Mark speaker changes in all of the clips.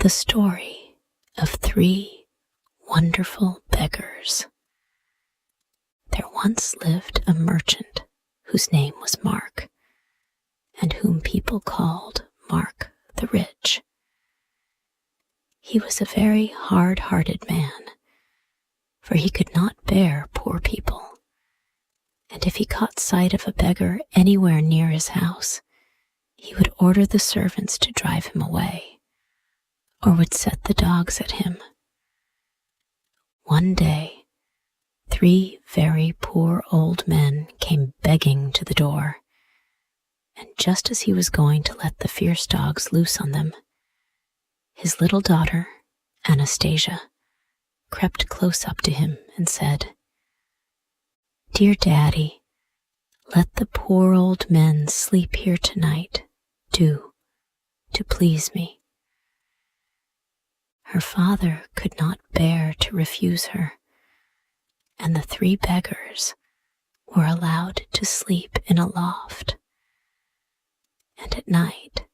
Speaker 1: The story of 3 wonderful beggars. There once lived a merchant whose name was Mark, and whom people called Mark the Rich. He was a very hard-hearted man, for he could not bear poor people, and if he caught sight of a beggar anywhere near his house, he would order the servants to drive him away, or would set the dogs at him. One day, 3 very poor old men came begging to the door, and just as he was going to let the fierce dogs loose on them, his little daughter, Anastasia, crept close up to him and said, "Dear Daddy, let the poor old men sleep here tonight, to please me." Her father could not bear to refuse her, and the 3 beggars were allowed to sleep in a loft. And at night,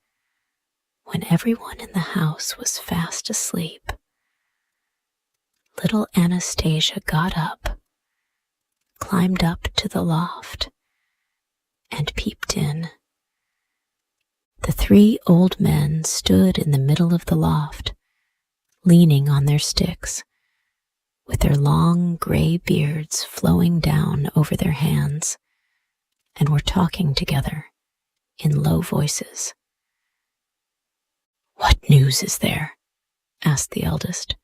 Speaker 1: when everyone in the house was fast asleep, little Anastasia got up, climbed up to the loft, and peeped in. The 3 old men stood in the middle of the loft, leaning on their sticks, with their long gray beards flowing down over their hands, and were talking together in low voices. "What news is there?" asked the eldest.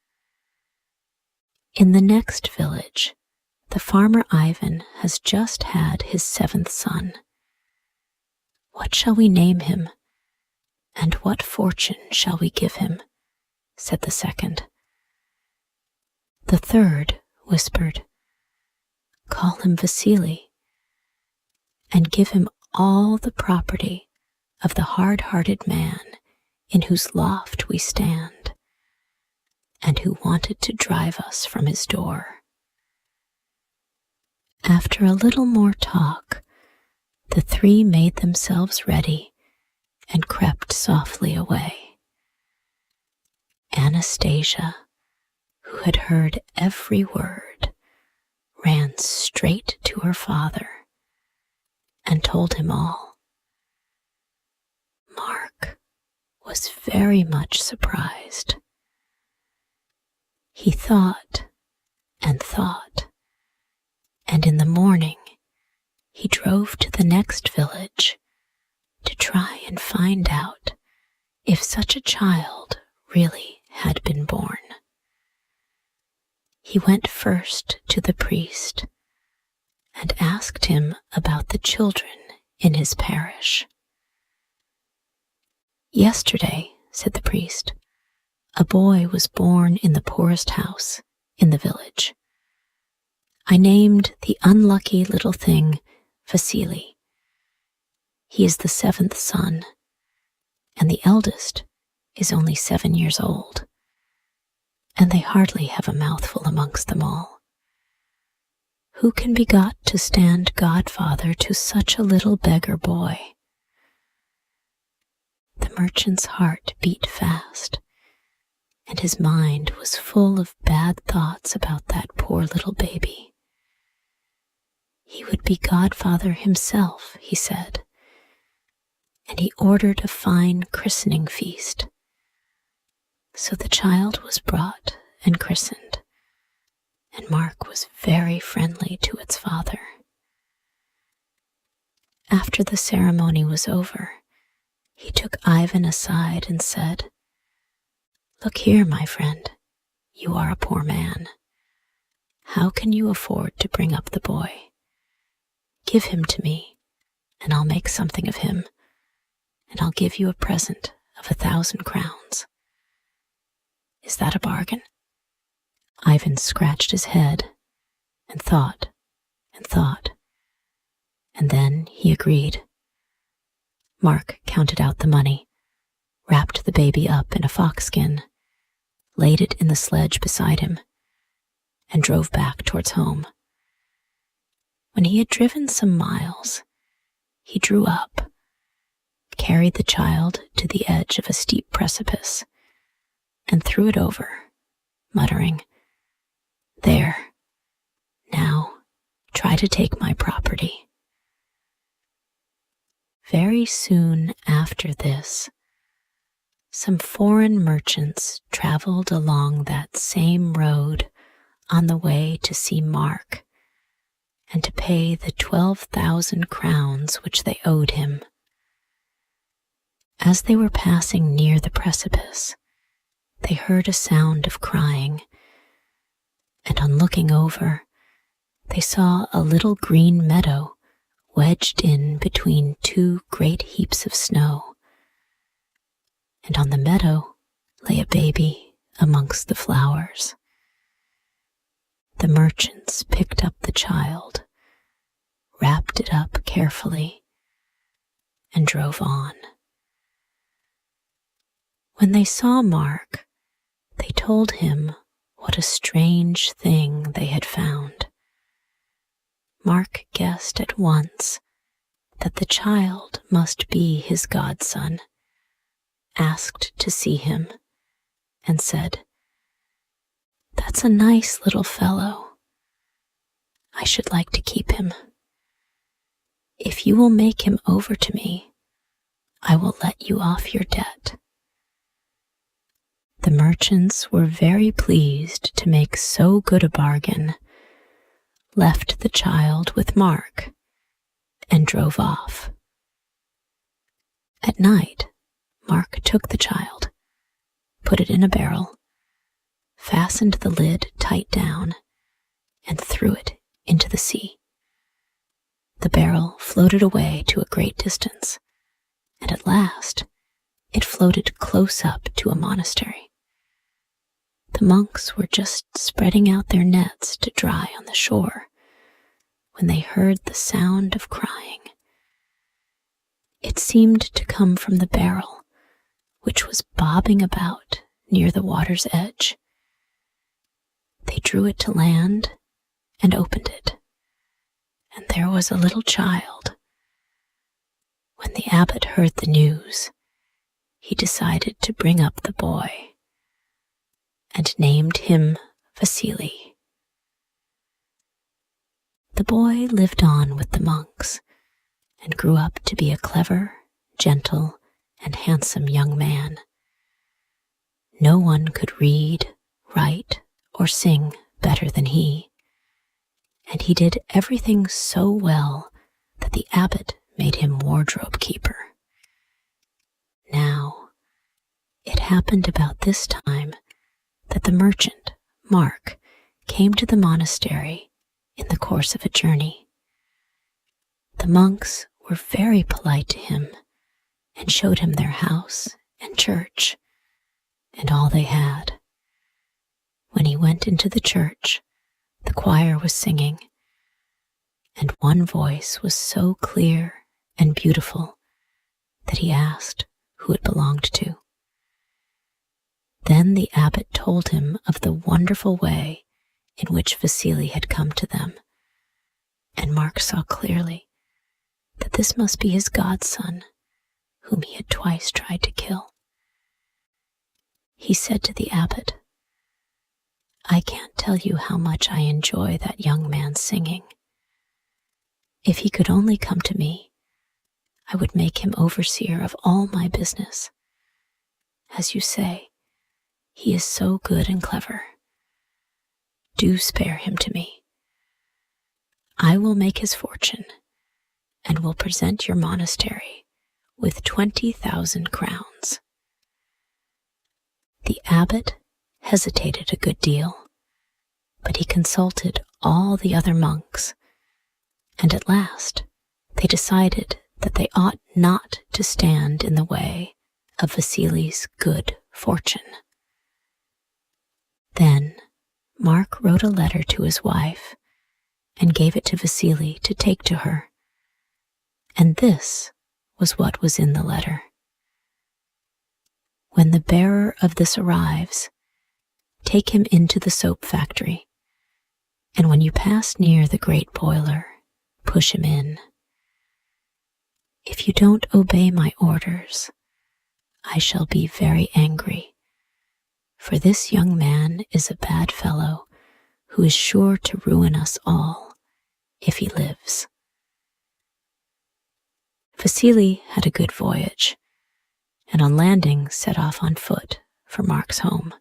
Speaker 1: "In the next village, the farmer Ivan has just had his 7th son. What shall we name him, and what fortune shall we give him?" said the second. The third whispered, "Call him Vasily, and give him all the property of the hard-hearted man in whose loft we stand, and who wanted to drive us from his door." After a little more talk, the 3 made themselves ready and crept softly away. Anastasia, who had heard every word, ran straight to her father and told him all. Mark was very much surprised. He thought and thought, and in the morning he drove to the next village to try and find out if such a child really had been born. He went first to the priest and asked him about the children in his parish. "Yesterday," said the priest, "a boy was born in the poorest house in the village. I named the unlucky little thing Vasily. He is the 7th son, and the eldest is only 7 years old, and they hardly have a mouthful amongst them all. Who can be got to stand godfather to such a little beggar boy?" The merchant's heart beat fast, and his mind was full of bad thoughts about that poor little baby. He would be godfather himself, he said, and he ordered a fine christening feast. So the child was brought and christened, and Mark was very friendly to its father. After the ceremony was over, he took Ivan aside and said, "Look here, my friend, you are a poor man. How can you afford to bring up the boy? Give him to me, and I'll make something of him, and I'll give you a present of 1,000 crowns. Is that a bargain?" Ivan scratched his head and thought and thought, and then he agreed. Mark counted out the money, wrapped the baby up in a fox-skin, laid it in the sledge beside him, and drove back towards home. When he had driven some miles, he drew up, carried the child to the edge of a steep precipice, and threw it over, muttering, "There, now try to take my property." Very soon after this, some foreign merchants traveled along that same road on the way to see Mark and to pay the 12,000 crowns which they owed him. As they were passing near the precipice, they heard a sound of crying, and on looking over, they saw a little green meadow wedged in between two great heaps of snow, and on the meadow lay a baby amongst the flowers. The merchants picked up the child, wrapped it up carefully, and drove on. When they saw Mark, they told him what a strange thing they had found. Mark guessed at once that the child must be his godson, asked to see him, and said, "That's a nice little fellow. I should like to keep him. If you will make him over to me, I will let you off your debt." The merchants were very pleased to make so good a bargain, left the child with Mark, and drove off. At night, Mark took the child, put it in a barrel, fastened the lid tight down, and threw it into the sea. The barrel floated away to a great distance, and at last it floated close up to a monastery. The monks were just spreading out their nets to dry on the shore when they heard the sound of crying. It seemed to come from the barrel, which was bobbing about near the water's edge. They drew it to land and opened it, and there was a little child. When the abbot heard the news, he decided to bring up the boy and named him Vasily. The boy lived on with the monks and grew up to be a clever, gentle, and handsome young man. No one could read, write, or sing better than he, and he did everything so well that the abbot made him wardrobe keeper. Now, it happened about this time that the merchant, Mark, came to the monastery in the course of a journey. The monks were very polite to him and showed him their house and church and all they had. When he went into the church, the choir was singing, and one voice was so clear and beautiful that he asked who it belonged to. Then the abbot told him of the wonderful way in which Vasily had come to them, and Mark saw clearly that this must be his godson, whom he had twice tried to kill. He said to the abbot, "I can't tell you how much I enjoy that young man's singing. If he could only come to me, I would make him overseer of all my business. As you say, he is so good and clever. Do spare him to me. I will make his fortune and will present your monastery with 20,000 crowns." The abbot hesitated a good deal, but he consulted all the other monks, and at last they decided that they ought not to stand in the way of Vasily's good fortune. Then Mark wrote a letter to his wife and gave it to Vasily to take to her, and this was what was in the letter. "When the bearer of this arrives, take him into the soap factory, and when you pass near the great boiler, push him in. If you don't obey my orders, I shall be very angry, For this young man is a bad fellow who is sure to ruin us all if he lives. Vasily had a good voyage, and on landing set off on foot for Mark's home.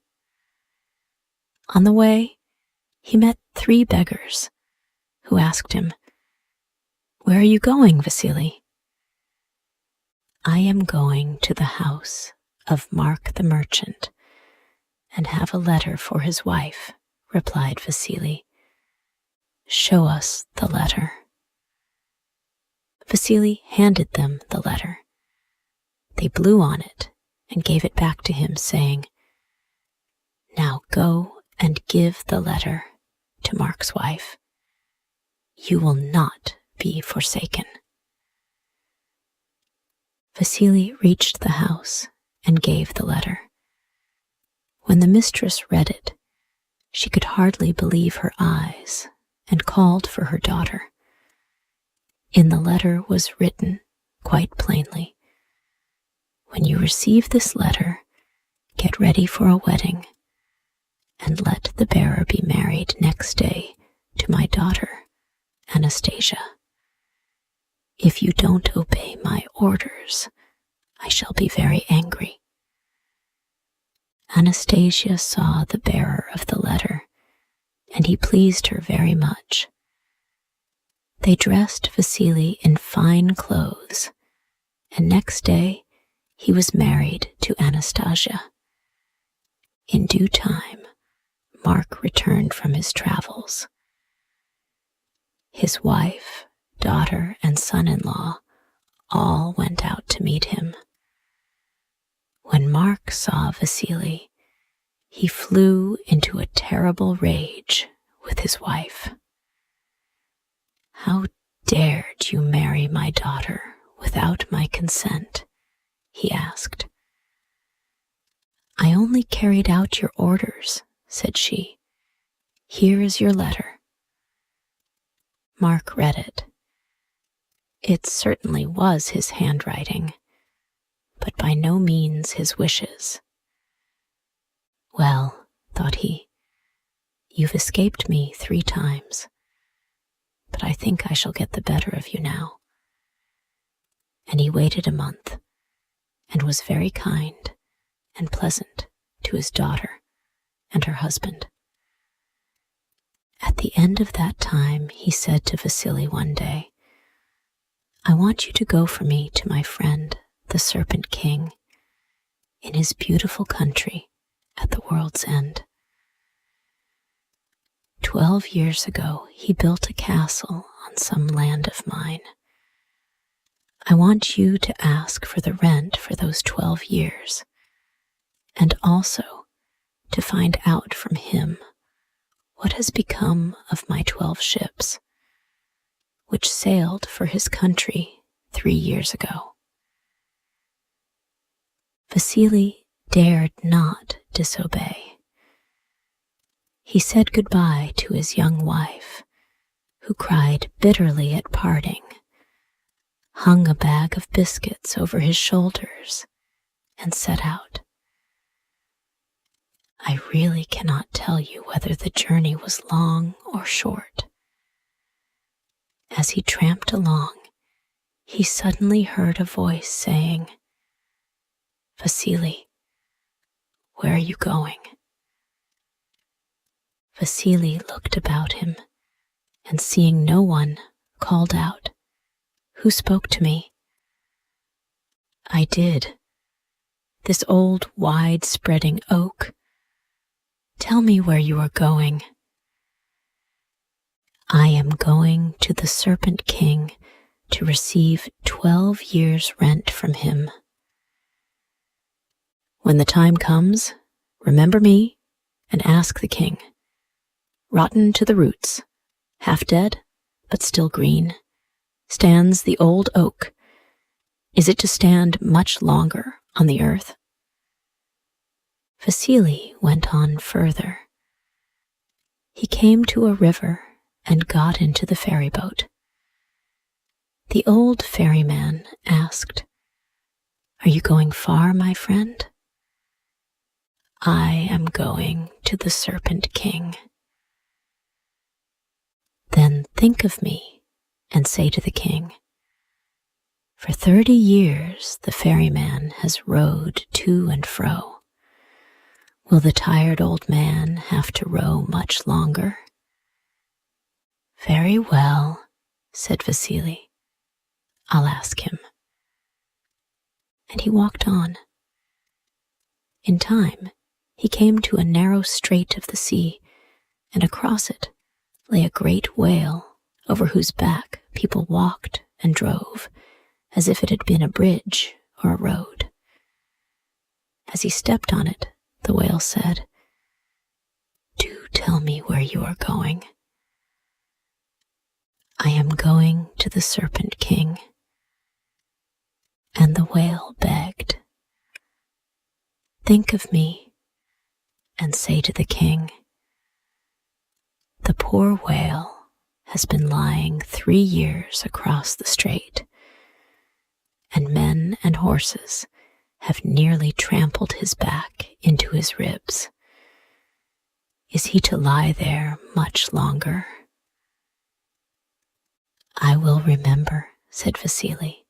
Speaker 1: On the way, he met 3 beggars who asked him, "Where are you going, Vasily?" "I am going to the house of Mark the merchant and have a letter for his wife," replied Vasily. "Show us the letter." Vasily handed them the letter. They blew on it and gave it back to him, saying, "Now go and give the letter to Mark's wife. You will not be forsaken." Vasily reached the house and gave the letter. When the mistress read it, she could hardly believe her eyes and called for her daughter. In the letter was written quite plainly, "When you receive this letter, get ready for a wedding, and let the bearer be married next day to my daughter, Anastasia. If you don't obey my orders, I shall be very angry." Anastasia saw the bearer of the letter, and he pleased her very much. They dressed Vasily in fine clothes, and next day he was married to Anastasia. In due time, Mark returned from his travels. His wife, daughter, and son-in-law all went out to meet him. When Mark saw Vasily, he flew into a terrible rage with his wife. "How dared you marry my daughter without my consent?" he asked. "I only carried out your orders," said she. "Here is your letter." Mark read it. It certainly was his handwriting, but by no means his wishes. "Well," thought he, "you've escaped me 3 times, but I think I shall get the better of you now." And he waited a month, and was very kind and pleasant to his daughter and her husband. At the end of that time, he said to Vasily one day, "I want you to go for me to my friend, the Serpent King, in his beautiful country at the world's end. 12 years ago, he built a castle on some land of mine. I want you to ask for the rent for those 12 years, and also to find out from him what has become of my 12 ships, which sailed for his country 3 years ago." Vasily dared not disobey. He said goodbye to his young wife, who cried bitterly at parting, hung a bag of biscuits over his shoulders, and set out. I really cannot tell you whether the journey was long or short. As he tramped along, he suddenly heard a voice saying, "Vasily, where are you going?" Vasily looked about him, and seeing no one, called out, "Who spoke to me?" "I did. This old, wide-spreading oak. Tell me where you are going." "I am going to the Serpent King to receive 12 years' rent from him. When the time comes, remember me and ask the king. Rotten to the roots, half dead, but still green, stands the old oak. Is it to stand much longer on the earth?" Vasily went on further. He came to a river and got into the ferry boat. The old ferryman asked, "Are you going far, my friend?" I am going to the Serpent King. Then think of me and say to the king, for 30 years the ferryman has rowed to and fro. Will the tired old man have to row much longer? Very well, said Vasily. I'll ask him. And he walked on. In time, he came to a narrow strait of the sea, and across it lay a great whale over whose back people walked and drove as if it had been a bridge or a road. As he stepped on it, the whale said, Do tell me where you are going. I am going to the Serpent King. And the whale begged, Think of me and say to the king, the poor whale has been lying 3 years across the strait, and men and horses have nearly trampled his back into his ribs. Is he to lie there much longer? I will remember, said Vasily,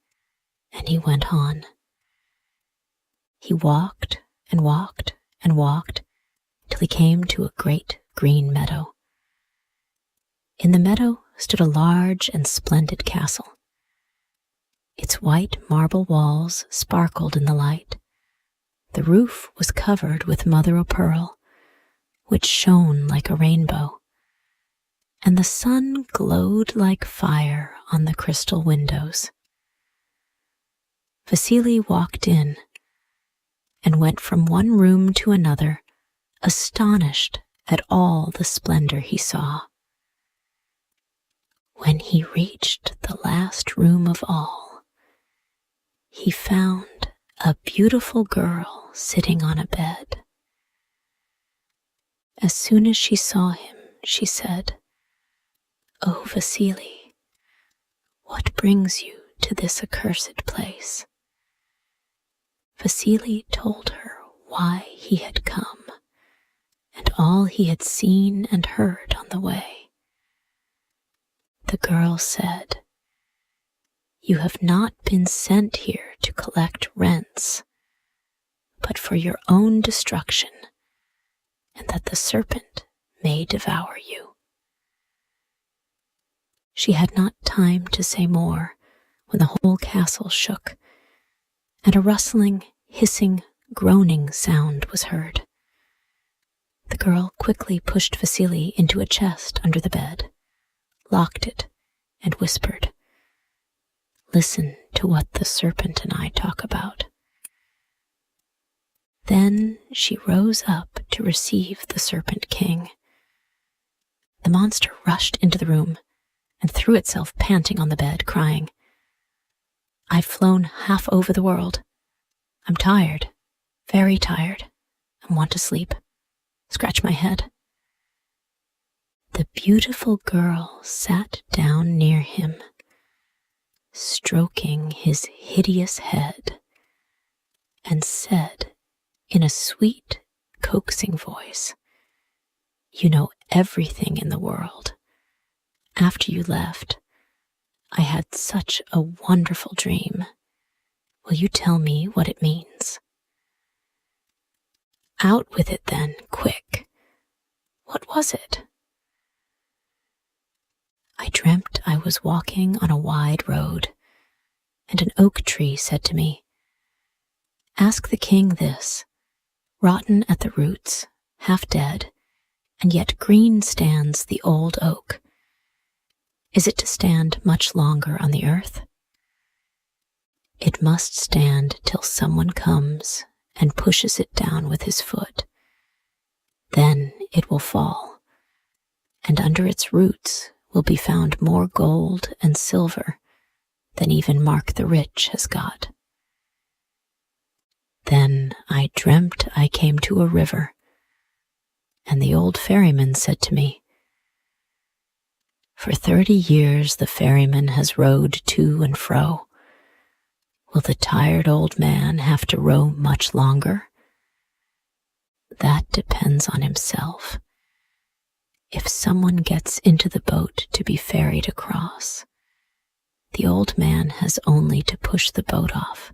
Speaker 1: and he went on. He walked and walked and walked till he came to a great green meadow. In the meadow stood a large and splendid castle. Its white marble walls sparkled in the light. The roof was covered with mother-o'-pearl, which shone like a rainbow, and the sun glowed like fire on the crystal windows. Vasily walked in and went from one room to another, astonished at all the splendor he saw. When he reached the last room of all, he found a beautiful girl sitting on a bed. As soon as she saw him, she said, "Oh, Vasily, what brings you to this accursed place?" Vasily told her why he had come and all he had seen and heard on the way. The girl said, "You have not been sent here to collect rents, but for your own destruction, and that the serpent may devour you." She had not time to say more when the whole castle shook, and a rustling, hissing, groaning sound was heard. The girl quickly pushed Vasily into a chest under the bed, locked it, and whispered, "Listen to what the serpent and I talk about." Then she rose up to receive the Serpent King. The monster rushed into the room and threw itself panting on the bed, crying, "I've flown half over the world. I'm tired, very tired, and want to sleep. Scratch my head." The beautiful girl sat down near him, stroking his hideous head, and said in a sweet, coaxing voice, "You know everything in the world. After you left, I had such a wonderful dream. Will you tell me what it means?" "Out with it then, quick. What was it?" "I dreamt I was walking on a wide road, and an oak tree said to me, 'Ask the king this, rotten at the roots, half dead, and yet green stands the old oak. Is it to stand much longer on the earth? It must stand till someone comes and pushes it down with his foot. Then it will fall, and under its roots will be found more gold and silver than even Mark the Rich has got.' Then I dreamt I came to a river, and the old ferryman said to me, 'For 30 years the ferryman has rowed to and fro. Will the tired old man have to row much longer?' That depends on himself. If someone gets into the boat to be ferried across, the old man has only to push the boat off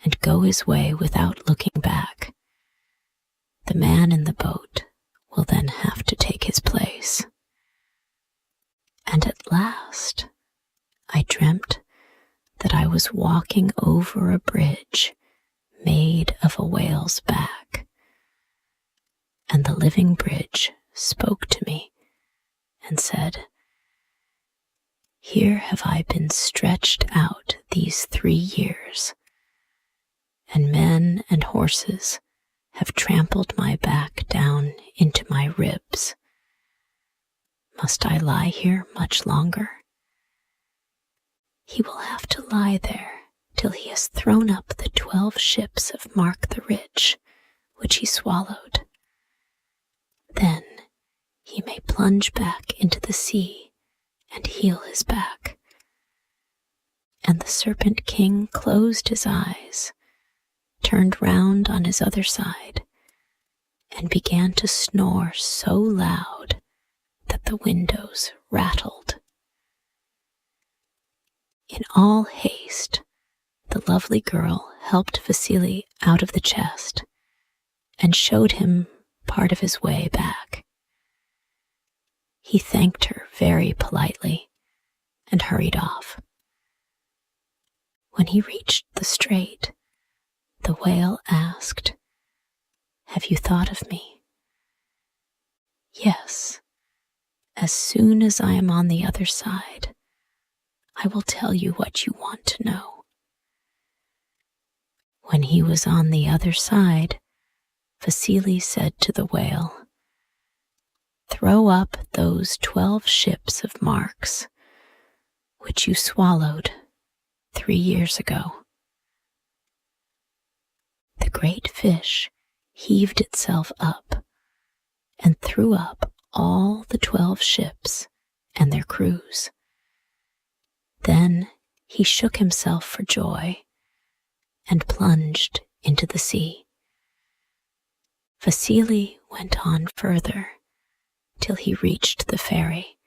Speaker 1: and go his way without looking back. The man in the boat will then have to take his place. And at last, I dreamt that I was walking over a bridge made of a whale's back, and the living bridge spoke to me and said, "Here have I been stretched out these 3 years, and men and horses have trampled my back down into my ribs. Must I lie here much longer?" He will have to lie there till he has thrown up the 12 ships of Mark the Rich, which he swallowed. Then he may plunge back into the sea and heal his back. And the Serpent King closed his eyes, turned round on his other side, and began to snore so loud that the windows rattled. In all haste, the lovely girl helped Vasily out of the chest and showed him part of his way back. He thanked her very politely and hurried off. When he reached the strait, the whale asked, "Have you thought of me?" "Yes. As soon as I am on the other side, I will tell you what you want to know." When he was on the other side, Vasily said to the whale, "Throw up those 12 ships of Mark's, which you swallowed 3 years ago." The great fish heaved itself up and threw up all the 12 ships and their crews. Then he shook himself for joy and plunged into the sea. Vasily went on further till he reached the ferry,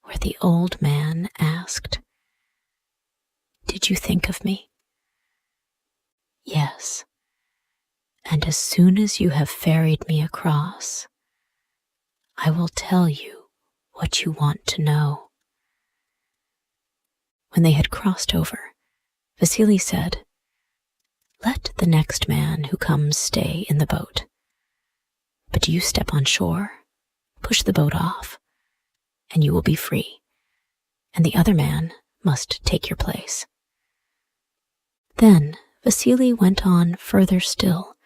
Speaker 1: where the old man asked, "Did you think of me?" "Yes, and as soon as you have ferried me across, I will tell you what you want to know." When they had crossed over, Vasily said, "Let the next man who comes stay in the boat. But you step on shore, push the boat off, and you will be free, and the other man must take your place." Then Vasily went on further still,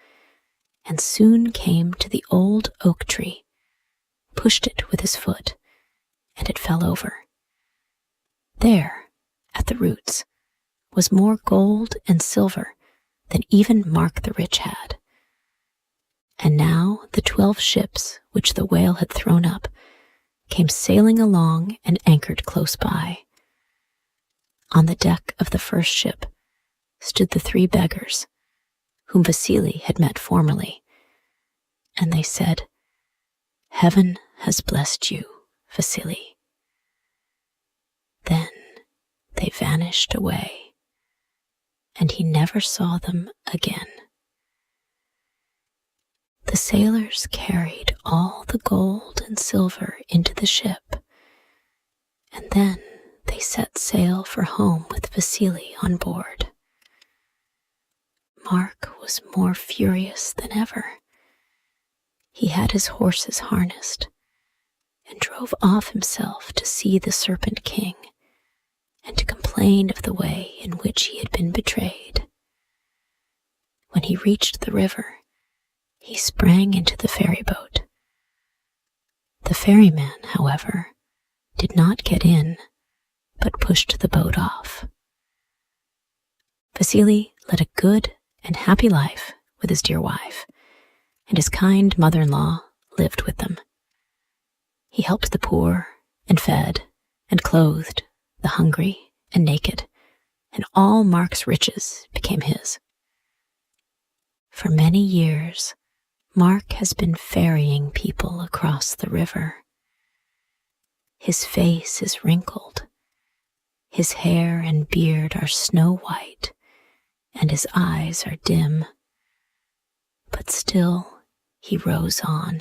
Speaker 1: and soon came to the old oak tree, pushed it with his foot, and it fell over. There, at the roots, was more gold and silver than even Mark the Rich had. And now the 12 ships which the whale had thrown up came sailing along and anchored close by. On the deck of the first ship stood the 3 beggars, whom Vasily had met formerly, and they said, "Heaven has blessed you, Vasily." Then they vanished away, and he never saw them again. The sailors carried all the gold and silver into the ship, and then they set sail for home with Vasily on board. Mark was more furious than ever. He had his horses harnessed and drove off himself to see the Serpent King and to complain of the way in which he had been betrayed. When he reached the river, he sprang into the ferry boat. The ferryman, however, did not get in, but pushed the boat off. Vasily led a good and happy life with his dear wife, and his kind mother-in-law lived with them. He helped the poor and fed and clothed the hungry and naked, and all Mark's riches became his. For many years, Mark has been ferrying people across the river. His face is wrinkled, his hair and beard are snow white, and his eyes are dim. But still he rows on.